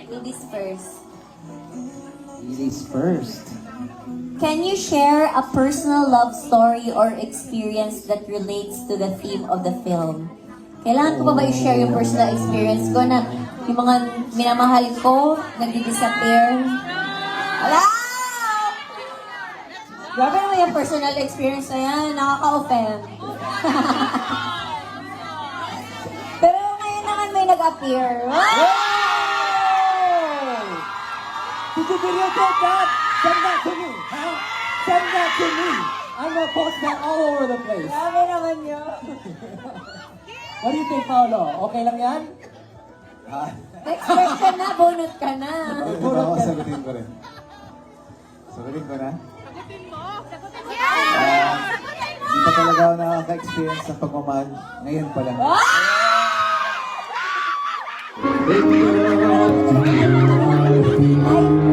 Ladies first. Ladies first. Can you share a personal love story or experience that relates to the theme of the film? Kailangan ko ba i-share yung personal experience ko na yung mga minamahal ko, nagdi-disappear? Ala! Grabe naman yung personal experience na yan, nakaka-offend. Pero ngayon naman may nag-appear. Did you videotape that? Send that to me. Huh? Send that to me. I'm gonna post that all over the place. Grabe naman yun. What do you think, Paolo? Okay lang yan? Next question na, bunot ka na. Ito ba ako? Sagutin ko rin. Sagutin ko na? Hindi pa talaga ako nakaka-experience ng pagmamahal. Ngayon pa lang. Ay,